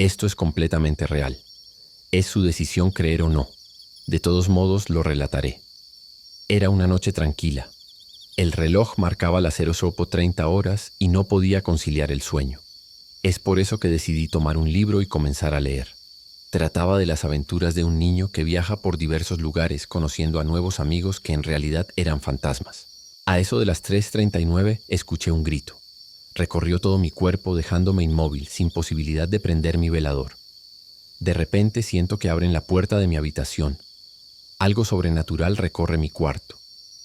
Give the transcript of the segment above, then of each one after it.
Esto es completamente real. Es su decisión creer o no. De todos modos, lo relataré. Era una noche tranquila. El reloj marcaba las 00:30 horas y no podía conciliar el sueño. Es por eso que decidí tomar un libro y comenzar a leer. Trataba de las aventuras de un niño que viaja por diversos lugares conociendo a nuevos amigos que en realidad eran fantasmas. A eso de las 3:39 escuché un grito. Recorrió todo mi cuerpo dejándome inmóvil, sin posibilidad de prender mi velador. De repente siento que abren la puerta de mi habitación. Algo sobrenatural recorre mi cuarto.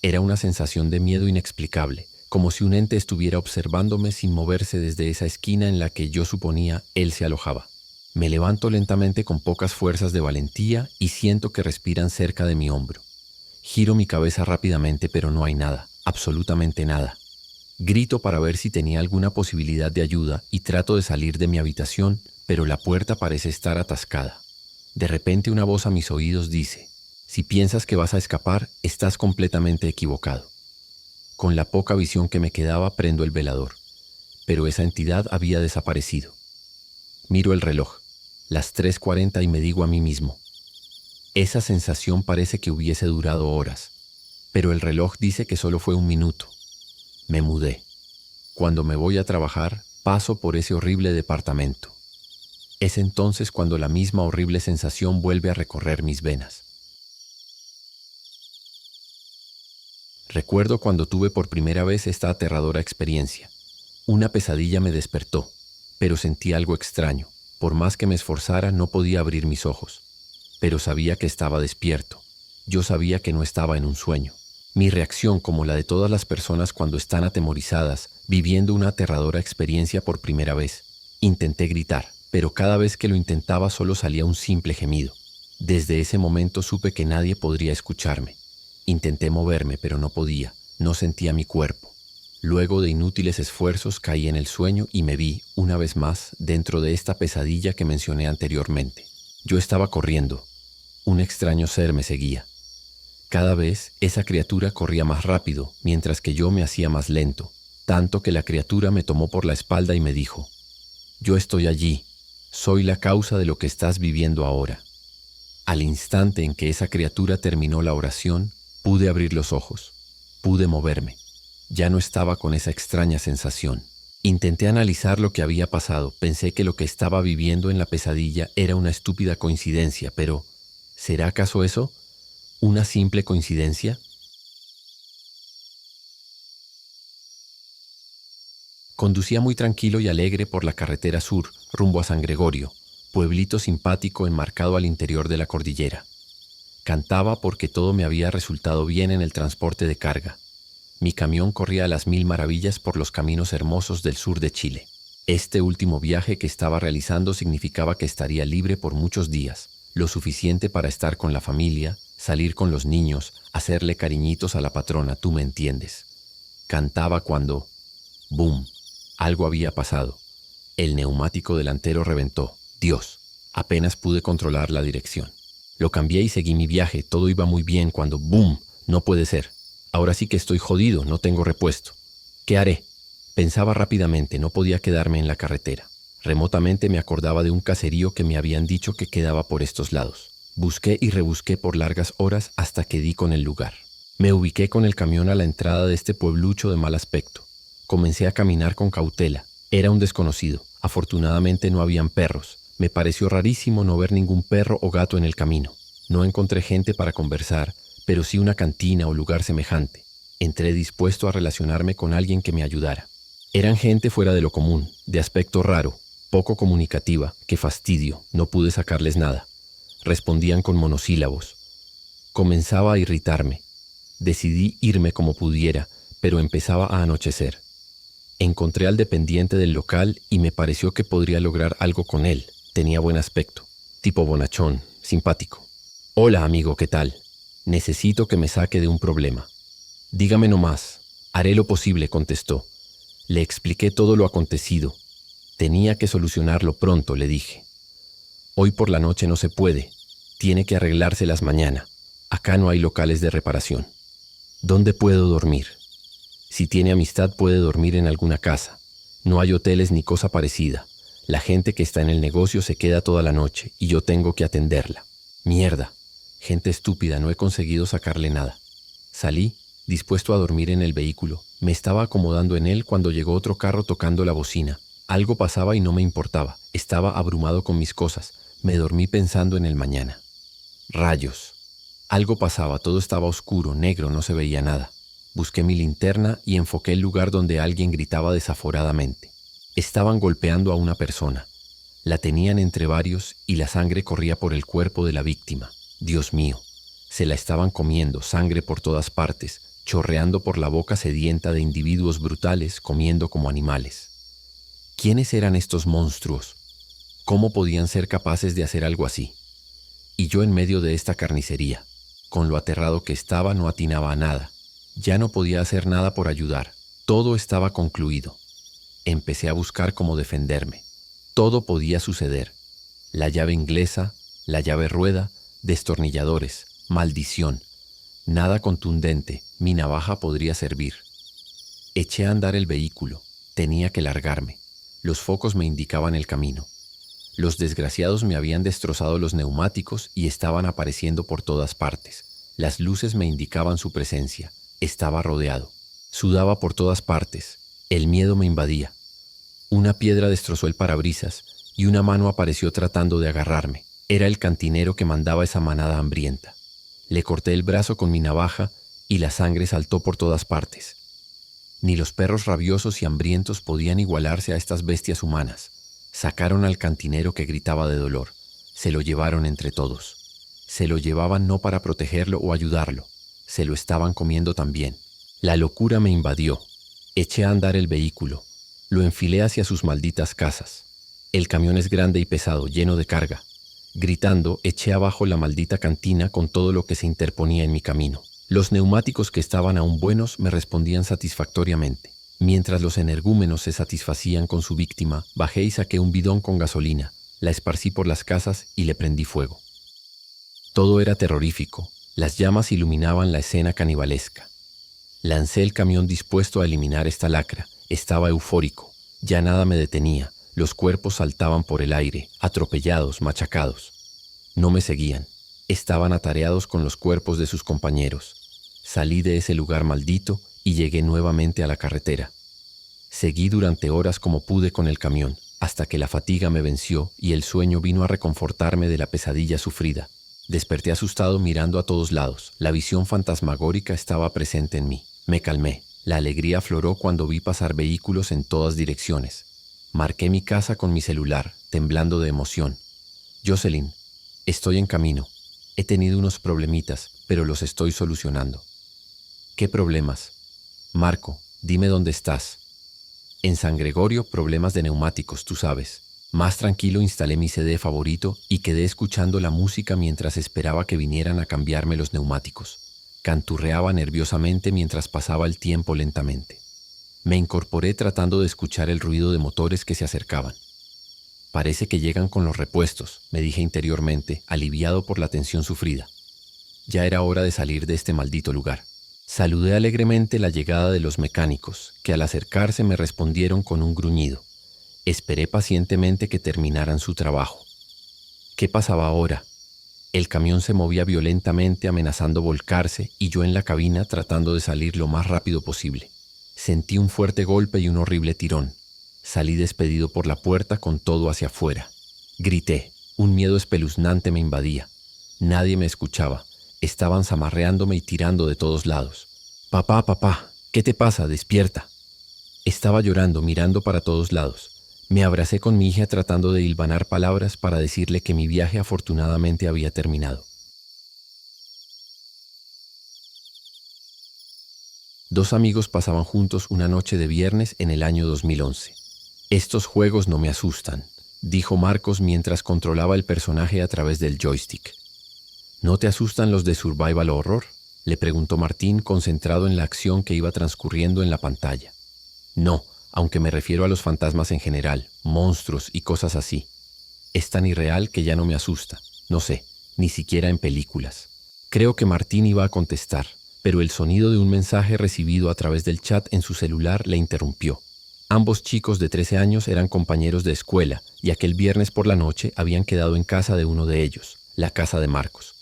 Era una sensación de miedo inexplicable, como si un ente estuviera observándome sin moverse desde esa esquina en la que yo suponía él se alojaba. Me levanto lentamente con pocas fuerzas de valentía y siento que respiran cerca de mi hombro. Giro mi cabeza rápidamente, pero no hay nada, absolutamente nada. Grito para ver si tenía alguna posibilidad de ayuda y trato de salir de mi habitación, pero la puerta parece estar atascada. De repente una voz a mis oídos dice: si piensas que vas a escapar, estás completamente equivocado. Con la poca visión que me quedaba, prendo el velador, pero esa entidad había desaparecido. Miro el reloj, las 3:40, y me digo a mí mismo: esa sensación parece que hubiese durado horas, pero el reloj dice que solo fue un minuto. Me mudé. Cuando me voy a trabajar, paso por ese horrible departamento. Es entonces cuando la misma horrible sensación vuelve a recorrer mis venas. Recuerdo cuando tuve por primera vez esta aterradora experiencia. Una pesadilla me despertó, pero sentí algo extraño. Por más que me esforzara, no podía abrir mis ojos. Pero sabía que estaba despierto. Yo sabía que no estaba en un sueño. Mi reacción, como la de todas las personas cuando están atemorizadas, viviendo una aterradora experiencia por primera vez. Intenté gritar, pero cada vez que lo intentaba solo salía un simple gemido. Desde ese momento supe que nadie podría escucharme. Intenté moverme, pero no podía, no sentía mi cuerpo. Luego de inútiles esfuerzos caí en el sueño y me vi, una vez más, dentro de esta pesadilla que mencioné anteriormente. Yo estaba corriendo. Un extraño ser me seguía. Cada vez esa criatura corría más rápido, mientras que yo me hacía más lento, tanto que la criatura me tomó por la espalda y me dijo: yo estoy allí, soy la causa de lo que estás viviendo ahora. Al instante en que esa criatura terminó la oración, pude abrir los ojos, pude moverme. Ya no estaba con esa extraña sensación. Intenté analizar lo que había pasado. Pensé que lo que estaba viviendo en la pesadilla era una estúpida coincidencia, pero ¿será acaso eso? ¿Una simple coincidencia? Conducía muy tranquilo y alegre por la carretera sur, rumbo a San Gregorio, pueblito simpático enmarcado al interior de la cordillera. Cantaba porque todo me había resultado bien en el transporte de carga. Mi camión corría a las 1000 maravillas por los caminos hermosos del sur de Chile. Este último viaje que estaba realizando significaba que estaría libre por muchos días, lo suficiente para estar con la familia, salir con los niños, hacerle cariñitos a la patrona, tú me entiendes. Cantaba cuando, ¡boom!, algo había pasado. El neumático delantero reventó. Dios, apenas pude controlar la dirección. Lo cambié y seguí mi viaje. Todo iba muy bien cuando, ¡boom!, no puede ser. Ahora sí que estoy jodido, no tengo repuesto. ¿Qué haré? Pensaba rápidamente, no podía quedarme en la carretera. Remotamente me acordaba de un caserío que me habían dicho que quedaba por estos lados. Busqué y rebusqué por largas horas hasta que di con el lugar. Me ubiqué con el camión a la entrada de este pueblucho de mal aspecto. Comencé a caminar con cautela. Era un desconocido. Afortunadamente no habían perros. Me pareció rarísimo no ver ningún perro o gato en el camino. No encontré gente para conversar, pero sí una cantina o lugar semejante. Entré dispuesto a relacionarme con alguien que me ayudara. Eran gente fuera de lo común, de aspecto raro, poco comunicativa. ¡Qué fastidio! No pude sacarles nada. Respondían con monosílabos. Comenzaba a irritarme. Decidí irme como pudiera, pero empezaba a anochecer. Encontré al dependiente del local y me pareció que podría lograr algo con él. Tenía buen aspecto, tipo bonachón, simpático. Hola amigo, ¿qué tal? Necesito que me saque de un problema. Dígame nomás. Haré lo posible, contestó. Le expliqué todo lo acontecido. Tenía que solucionarlo pronto, le dije. Hoy por la noche no se puede. Tiene que arreglárselas mañana. Acá no hay locales de reparación. ¿Dónde puedo dormir? Si tiene amistad puede dormir en alguna casa. No hay hoteles ni cosa parecida. La gente que está en el negocio se queda toda la noche y yo tengo que atenderla. Mierda. Gente estúpida, no he conseguido sacarle nada. Salí, dispuesto a dormir en el vehículo. Me estaba acomodando en él cuando llegó otro carro tocando la bocina. Algo pasaba y no me importaba. Estaba abrumado con mis cosas. Me dormí pensando en el mañana. Rayos. Algo pasaba, todo estaba oscuro, negro, no se veía nada. Busqué mi linterna y enfoqué el lugar donde alguien gritaba desaforadamente. Estaban golpeando a una persona. La tenían entre varios y la sangre corría por el cuerpo de la víctima. Dios mío, se la estaban comiendo, sangre por todas partes, chorreando por la boca sedienta de individuos brutales comiendo como animales. ¿Quiénes eran estos monstruos? ¿Cómo podían ser capaces de hacer algo así? Y yo en medio de esta carnicería, con lo aterrado que estaba, no atinaba a nada. Ya no podía hacer nada por ayudar. Todo estaba concluido. Empecé a buscar cómo defenderme. Todo podía suceder. La llave inglesa, la llave rueda, destornilladores, maldición. Nada contundente, mi navaja podría servir. Eché a andar el vehículo. Tenía que largarme. Los focos me indicaban el camino. Los desgraciados me habían destrozado los neumáticos y estaban apareciendo por todas partes. Las luces me indicaban su presencia. Estaba rodeado. Sudaba por todas partes. El miedo me invadía. Una piedra destrozó el parabrisas y una mano apareció tratando de agarrarme. Era el cantinero que mandaba esa manada hambrienta. Le corté el brazo con mi navaja y la sangre saltó por todas partes. Ni los perros rabiosos y hambrientos podían igualarse a estas bestias humanas. Sacaron al cantinero que gritaba de dolor. Se lo llevaron entre todos. Se lo llevaban no para protegerlo o ayudarlo. Se lo estaban comiendo también. La locura me invadió. Eché a andar el vehículo. Lo enfilé hacia sus malditas casas. El camión es grande y pesado, lleno de carga. Gritando, eché abajo la maldita cantina con todo lo que se interponía en mi camino. Los neumáticos que estaban aún buenos me respondían satisfactoriamente. Mientras los energúmenos se satisfacían con su víctima, bajé y saqué un bidón con gasolina, la esparcí por las casas y le prendí fuego. Todo era terrorífico. Las llamas iluminaban la escena canibalesca. Lancé el camión dispuesto a eliminar esta lacra. Estaba eufórico. Ya nada me detenía. Los cuerpos saltaban por el aire, atropellados, machacados. No me seguían. Estaban atareados con los cuerpos de sus compañeros. Salí de ese lugar maldito y llegué nuevamente a la carretera. Seguí durante horas como pude con el camión, hasta que la fatiga me venció y el sueño vino a reconfortarme de la pesadilla sufrida. Desperté asustado mirando a todos lados. La visión fantasmagórica estaba presente en mí. Me calmé. La alegría afloró cuando vi pasar vehículos en todas direcciones. Marqué mi casa con mi celular, temblando de emoción. Jocelyn, estoy en camino. He tenido unos problemitas, pero los estoy solucionando. ¿Qué problemas? Marco, dime dónde estás. En San Gregorio, problemas de neumáticos, tú sabes. Más tranquilo instalé mi CD favorito y quedé escuchando la música mientras esperaba que vinieran a cambiarme los neumáticos. Canturreaba nerviosamente mientras pasaba el tiempo lentamente. Me incorporé tratando de escuchar el ruido de motores que se acercaban. Parece que llegan con los repuestos, me dije interiormente, aliviado por la tensión sufrida. Ya era hora de salir de este maldito lugar. Saludé alegremente la llegada de los mecánicos, que al acercarse me respondieron con un gruñido. Esperé pacientemente que terminaran su trabajo. ¿Qué pasaba ahora? El camión se movía violentamente amenazando volcarse y yo en la cabina tratando de salir lo más rápido posible. Sentí un fuerte golpe y un horrible tirón. Salí despedido por la puerta con todo hacia afuera. Grité. Un miedo espeluznante me invadía. Nadie me escuchaba. Estaban zamarreándome y tirando de todos lados. Papá, papá, ¿qué te pasa? Despierta. Estaba llorando, mirando para todos lados. Me abracé con mi hija tratando de hilvanar palabras para decirle que mi viaje afortunadamente había terminado. 2 amigos pasaban juntos una noche de viernes en el año 2011. Estos juegos no me asustan, dijo Marcos mientras controlaba el personaje a través del joystick. ¿No te asustan los de Survival Horror?, le preguntó Martín, concentrado en la acción que iba transcurriendo en la pantalla. No, aunque me refiero a los fantasmas en general, monstruos y cosas así. Es tan irreal que ya no me asusta. No sé, ni siquiera en películas. Creo que Martín iba a contestar, pero el sonido de un mensaje recibido a través del chat en su celular le interrumpió. Ambos chicos de 13 años eran compañeros de escuela y aquel viernes por la noche habían quedado en casa de uno de ellos, la casa de Marcos.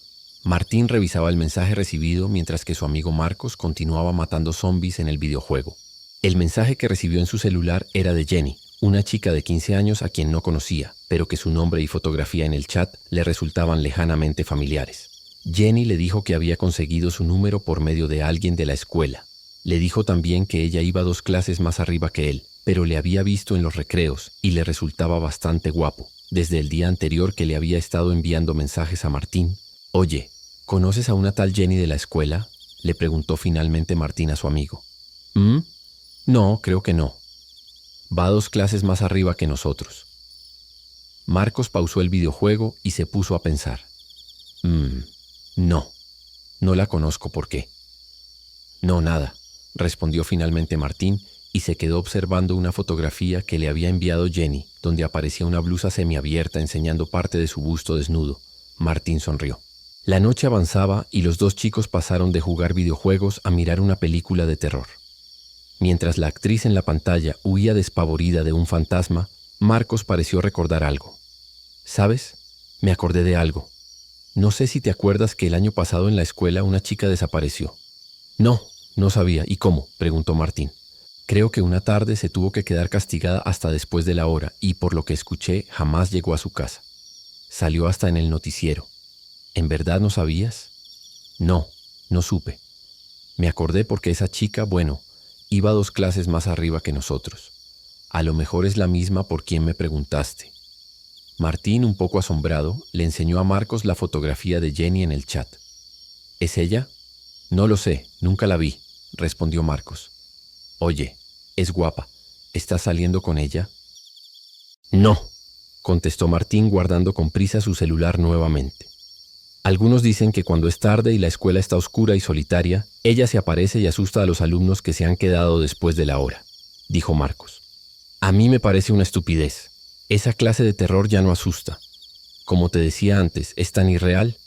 Martín revisaba el mensaje recibido mientras que su amigo Marcos continuaba matando zombies en el videojuego. El mensaje que recibió en su celular era de Jenny, una chica de 15 años a quien no conocía, pero que su nombre y fotografía en el chat le resultaban lejanamente familiares. Jenny le dijo que había conseguido su número por medio de alguien de la escuela. Le dijo también que ella iba 2 clases más arriba que él, pero le había visto en los recreos y le resultaba bastante guapo. Desde el día anterior que le había estado enviando mensajes a Martín. «Oye, ¿conoces a una tal Jenny de la escuela?», le preguntó finalmente Martín a su amigo. «¿Mm? No, creo que no. Va 2 clases más arriba que nosotros». Marcos pausó el videojuego y se puso a pensar. No la conozco, ¿por qué?» «No, nada», respondió finalmente Martín y se quedó observando una fotografía que le había enviado Jenny, donde aparecía una blusa semiabierta enseñando parte de su busto desnudo. Martín sonrió. La noche avanzaba y los 2 chicos pasaron de jugar videojuegos a mirar una película de terror. Mientras la actriz en la pantalla huía despavorida de un fantasma, Marcos pareció recordar algo. «¿Sabes? Me acordé de algo. No sé si te acuerdas que el año pasado en la escuela una chica desapareció». No sabía. ¿Y cómo?, preguntó Martín. «Creo que una tarde se tuvo que quedar castigada hasta después de la hora y, por lo que escuché, jamás llegó a su casa. Salió hasta en el noticiero. ¿En verdad no sabías?» No supe. Me acordé porque esa chica, iba 2 clases más arriba que nosotros. A lo mejor es la misma por quien me preguntaste». Martín, un poco asombrado, le enseñó a Marcos la fotografía de Jenny en el chat. «¿Es ella?» «No lo sé, nunca la vi», respondió Marcos. «Oye, es guapa. ¿Estás saliendo con ella?» «No», contestó Martín guardando con prisa su celular nuevamente. «Algunos dicen que cuando es tarde y la escuela está oscura y solitaria, ella se aparece y asusta a los alumnos que se han quedado después de la hora», dijo Marcos. «A mí me parece una estupidez. Esa clase de terror ya no asusta. Como te decía antes, es tan irreal.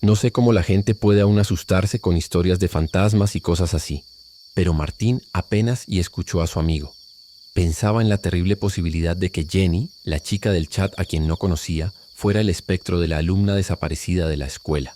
No sé cómo la gente puede aún asustarse con historias de fantasmas y cosas así». Pero Martín apenas y escuchó a su amigo. Pensaba en la terrible posibilidad de que Jenny, la chica del chat a quien no conocía, fuera el espectro de la alumna desaparecida de la escuela.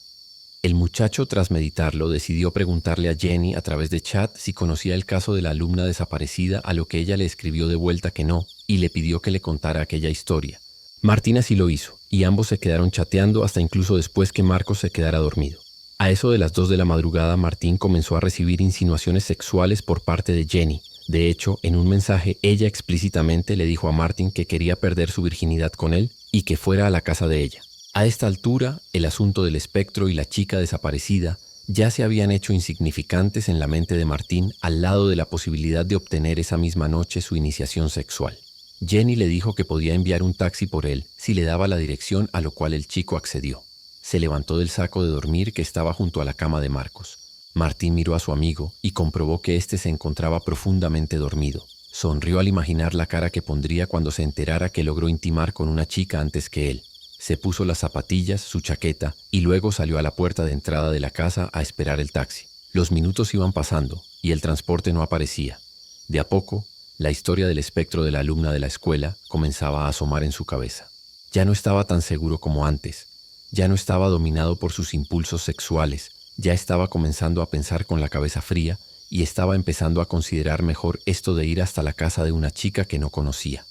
El muchacho, tras meditarlo, decidió preguntarle a Jenny a través de chat si conocía el caso de la alumna desaparecida, a lo que ella le escribió de vuelta que no, y le pidió que le contara aquella historia. Martín así lo hizo, y ambos se quedaron chateando hasta incluso después que Marcos se quedara dormido. A eso de las 2 de la madrugada, Martín comenzó a recibir insinuaciones sexuales por parte de Jenny. De hecho, en un mensaje, ella explícitamente le dijo a Martín que quería perder su virginidad con él y que fuera a la casa de ella. A esta altura, el asunto del espectro y la chica desaparecida ya se habían hecho insignificantes en la mente de Martín al lado de la posibilidad de obtener esa misma noche su iniciación sexual. Jenny le dijo que podía enviar un taxi por él si le daba la dirección, a lo cual el chico accedió. Se levantó del saco de dormir que estaba junto a la cama de Marcos. Martín miró a su amigo y comprobó que éste se encontraba profundamente dormido. Sonrió al imaginar la cara que pondría cuando se enterara que logró intimar con una chica antes que él. Se puso las zapatillas, su chaqueta y luego salió a la puerta de entrada de la casa a esperar el taxi. Los minutos iban pasando y el transporte no aparecía. De a poco, la historia del espectro de la alumna de la escuela comenzaba a asomar en su cabeza. Ya no estaba tan seguro como antes. Ya no estaba dominado por sus impulsos sexuales, ya estaba comenzando a pensar con la cabeza fría y estaba empezando a considerar mejor esto de ir hasta la casa de una chica que no conocía.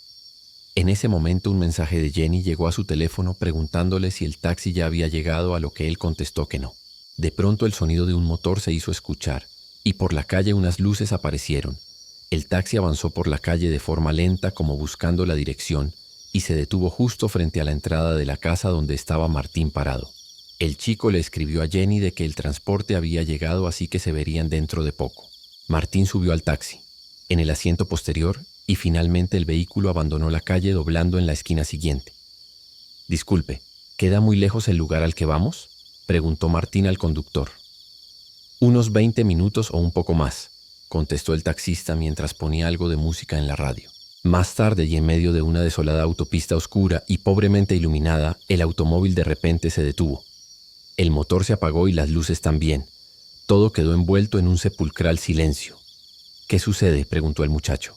En ese momento un mensaje de Jenny llegó a su teléfono preguntándole si el taxi ya había llegado, a lo que él contestó que no. De pronto el sonido de un motor se hizo escuchar y por la calle unas luces aparecieron. El taxi avanzó por la calle de forma lenta como buscando la dirección y se detuvo justo frente a la entrada de la casa donde estaba Martín parado. El chico le escribió a Jenny de que el transporte había llegado, así que se verían dentro de poco. Martín subió al taxi, en el asiento posterior, y finalmente el vehículo abandonó la calle doblando en la esquina siguiente. «Disculpe, ¿queda muy lejos el lugar al que vamos?», preguntó Martín al conductor. «Unos 20 minutos o un poco más», contestó el taxista mientras ponía algo de música en la radio. Más tarde, y en medio de una desolada autopista oscura y pobremente iluminada, el automóvil de repente se detuvo. El motor se apagó y las luces también. Todo quedó envuelto en un sepulcral silencio. «¿Qué sucede?», preguntó el muchacho.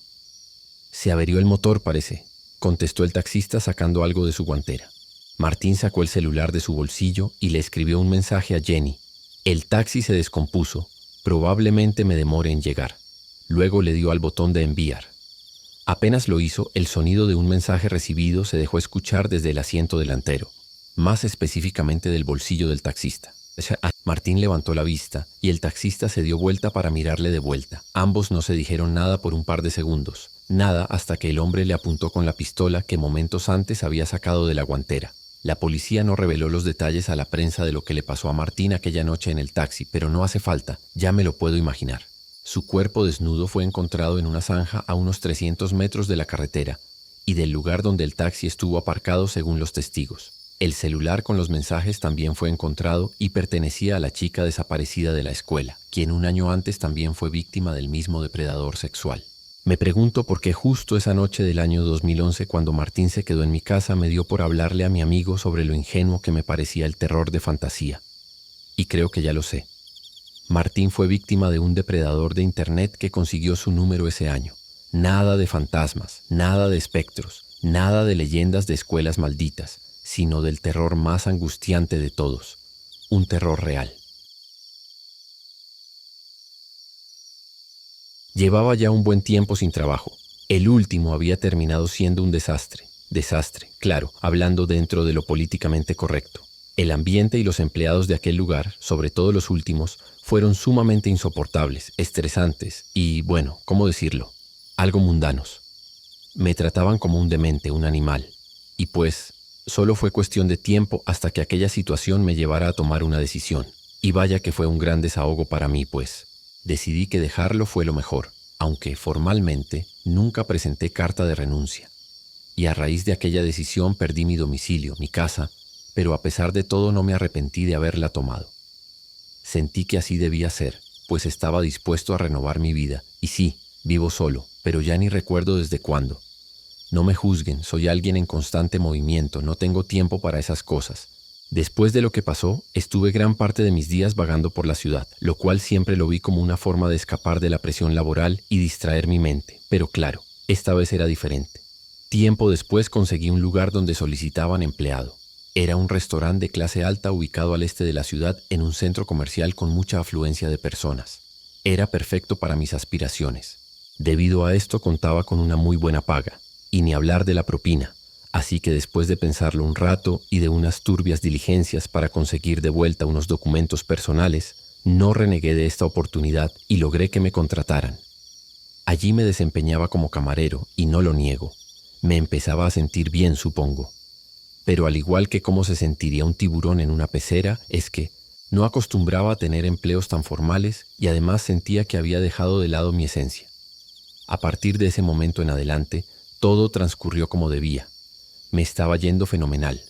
Se averió el motor, parece, contestó el taxista sacando algo de su guantera. Martín sacó el celular de su bolsillo y le escribió un mensaje a Jenny. El taxi se descompuso. Probablemente me demore en llegar. Luego le dio al botón de enviar. Apenas lo hizo, el sonido de un mensaje recibido se dejó escuchar desde el asiento delantero, más específicamente del bolsillo del taxista. Martín levantó la vista y el taxista se dio vuelta para mirarle de vuelta. Ambos no se dijeron nada por un par de segundos, nada hasta que el hombre le apuntó con la pistola que momentos antes había sacado de la guantera. La policía no reveló los detalles a la prensa de lo que le pasó a Martín aquella noche en el taxi, pero no hace falta, ya me lo puedo imaginar. Su cuerpo desnudo fue encontrado en una zanja a unos 300 metros de la carretera y del lugar donde el taxi estuvo aparcado según los testigos. El celular con los mensajes también fue encontrado y pertenecía a la chica desaparecida de la escuela, quien un año antes también fue víctima del mismo depredador sexual. Me pregunto por qué justo esa noche del año 2011, cuando Martín se quedó en mi casa, me dio por hablarle a mi amigo sobre lo ingenuo que me parecía el terror de fantasía. Y creo que ya lo sé. Martín fue víctima de un depredador de internet que consiguió su número ese año. Nada de fantasmas, nada de espectros, nada de leyendas de escuelas malditas, sino del terror más angustiante de todos, un terror real. Llevaba ya un buen tiempo sin trabajo. El último había terminado siendo un desastre. Desastre, claro, hablando dentro de lo políticamente correcto. El ambiente y los empleados de aquel lugar, sobre todo los últimos, fueron sumamente insoportables, estresantes y, bueno, ¿cómo decirlo? Algo mundanos. Me trataban como un demente, un animal. Y pues, solo fue cuestión de tiempo hasta que aquella situación me llevara a tomar una decisión. Y vaya que fue un gran desahogo para mí, pues. Decidí que dejarlo fue lo mejor, aunque formalmente nunca presenté carta de renuncia. Y a raíz de aquella decisión perdí mi domicilio, mi casa, pero a pesar de todo no me arrepentí de haberla tomado. Sentí que así debía ser, pues estaba dispuesto a renovar mi vida. Y sí, vivo solo, pero ya ni recuerdo desde cuándo. No me juzguen, soy alguien en constante movimiento, no tengo tiempo para esas cosas. Después de lo que pasó, estuve gran parte de mis días vagando por la ciudad, lo cual siempre lo vi como una forma de escapar de la presión laboral y distraer mi mente. Pero claro, esta vez era diferente. Tiempo después conseguí un lugar donde solicitaban empleado. Era un restaurante de clase alta ubicado al este de la ciudad en un centro comercial con mucha afluencia de personas. Era perfecto para mis aspiraciones. Debido a esto contaba con una muy buena paga, y ni hablar de la propina. Así que después de pensarlo un rato y de unas turbias diligencias para conseguir de vuelta unos documentos personales, no renegué de esta oportunidad y logré que me contrataran. Allí me desempeñaba como camarero y no lo niego. Me empezaba a sentir bien, supongo. Pero al igual que cómo se sentiría un tiburón en una pecera, es que no acostumbraba a tener empleos tan formales y además sentía que había dejado de lado mi esencia. A partir de ese momento en adelante, todo transcurrió como debía. Me estaba yendo fenomenal.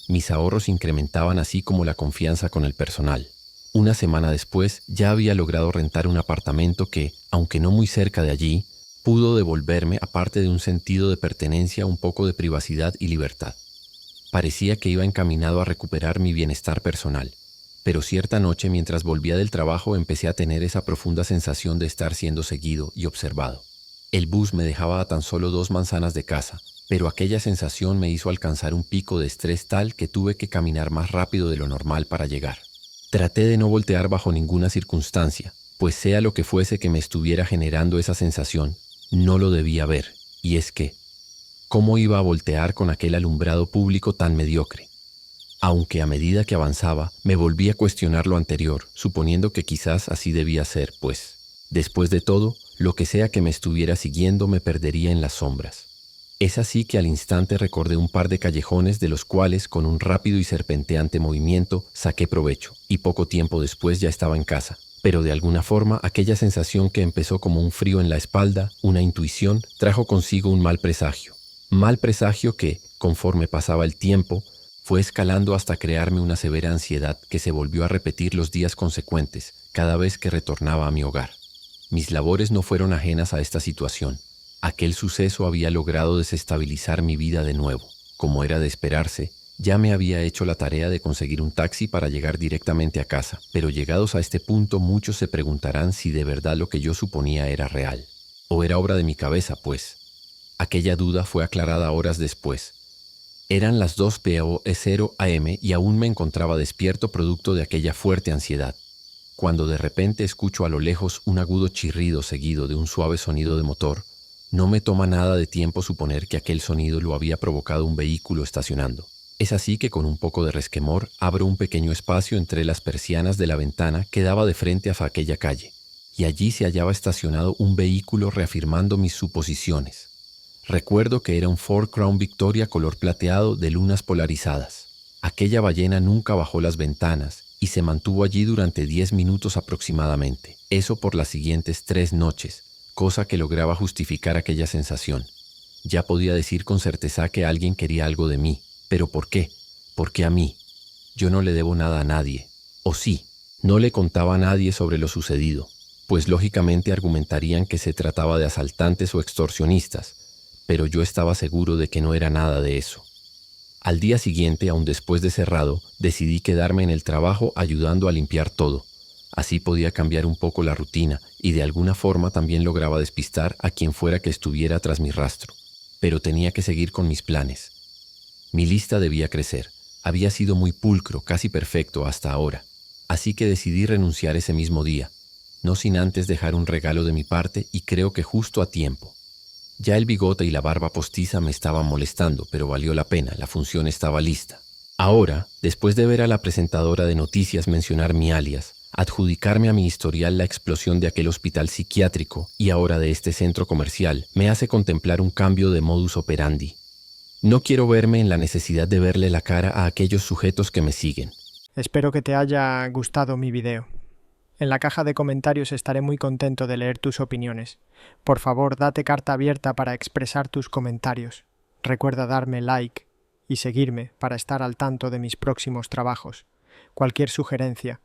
Mis ahorros incrementaban así como la confianza con el personal. Una semana después ya había logrado rentar un apartamento que, aunque no muy cerca de allí, pudo devolverme, aparte de un sentido de pertenencia, un poco de privacidad y libertad. Parecía que iba encaminado a recuperar mi bienestar personal, pero cierta noche mientras volvía del trabajo empecé a tener esa profunda sensación de estar siendo seguido y observado. El bus me dejaba a tan solo 2 manzanas de casa, pero aquella sensación me hizo alcanzar un pico de estrés tal que tuve que caminar más rápido de lo normal para llegar. Traté de no voltear bajo ninguna circunstancia, pues sea lo que fuese que me estuviera generando esa sensación, no lo debía ver, y es que, ¿cómo iba a voltear con aquel alumbrado público tan mediocre? Aunque a medida que avanzaba, me volví a cuestionar lo anterior, suponiendo que quizás así debía ser, pues, después de todo, lo que sea que me estuviera siguiendo me perdería en las sombras. Es así que al instante recordé un par de callejones de los cuales, con un rápido y serpenteante movimiento, saqué provecho, y poco tiempo después ya estaba en casa. Pero de alguna forma, aquella sensación que empezó como un frío en la espalda, una intuición, trajo consigo un mal presagio. Mal presagio que, conforme pasaba el tiempo, fue escalando hasta crearme una severa ansiedad que se volvió a repetir los días consecuentes, cada vez que retornaba a mi hogar. Mis labores no fueron ajenas a esta situación. Aquel suceso había logrado desestabilizar mi vida de nuevo. Como era de esperarse, ya me había hecho la tarea de conseguir un taxi para llegar directamente a casa, pero llegados a este punto muchos se preguntarán si de verdad lo que yo suponía era real. O era obra de mi cabeza, pues. Aquella duda fue aclarada horas después. Eran las 2:00 am y aún me encontraba despierto producto de aquella fuerte ansiedad, cuando de repente escucho a lo lejos un agudo chirrido seguido de un suave sonido de motor. No me toma nada de tiempo suponer que aquel sonido lo había provocado un vehículo estacionando. Es así que con un poco de resquemor abro un pequeño espacio entre las persianas de la ventana que daba de frente a aquella calle, y allí se hallaba estacionado un vehículo reafirmando mis suposiciones. Recuerdo que era un Ford Crown Victoria color plateado de lunas polarizadas. Aquella ballena nunca bajó las ventanas y se mantuvo allí durante 10 minutos aproximadamente, eso por las siguientes 3 noches, cosa que lograba justificar aquella sensación. Ya podía decir con certeza que alguien quería algo de mí, pero ¿por qué? ¿Por qué a mí? Yo no le debo nada a nadie. ¿O sí? No le contaba a nadie sobre lo sucedido, pues lógicamente argumentarían que se trataba de asaltantes o extorsionistas, pero yo estaba seguro de que no era nada de eso. Al día siguiente, aun después de cerrado, decidí quedarme en el trabajo ayudando a limpiar todo. Así podía cambiar un poco la rutina y de alguna forma también lograba despistar a quien fuera que estuviera tras mi rastro. Pero tenía que seguir con mis planes. Mi lista debía crecer. Había sido muy pulcro, casi perfecto hasta ahora. Así que decidí renunciar ese mismo día, no sin antes dejar un regalo de mi parte y creo que justo a tiempo. Ya el bigote y la barba postiza me estaban molestando, pero valió la pena, la función estaba lista. Ahora, después de ver a la presentadora de noticias mencionar mi alias, adjudicarme a mi historial la explosión de aquel hospital psiquiátrico y ahora de este centro comercial, me hace contemplar un cambio de modus operandi. No quiero verme en la necesidad de verle la cara a aquellos sujetos que me siguen. Espero que te haya gustado mi video. En la caja de comentarios estaré muy contento de leer tus opiniones. Por favor, date carta abierta para expresar tus comentarios. Recuerda darme like y seguirme para estar al tanto de mis próximos trabajos. Cualquier sugerencia.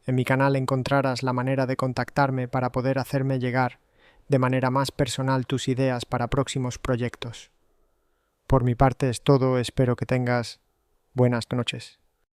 En mi canal encontrarás la manera de contactarme para poder hacerme llegar de manera más personal tus ideas para próximos proyectos. Por mi parte es todo, espero que tengas buenas noches.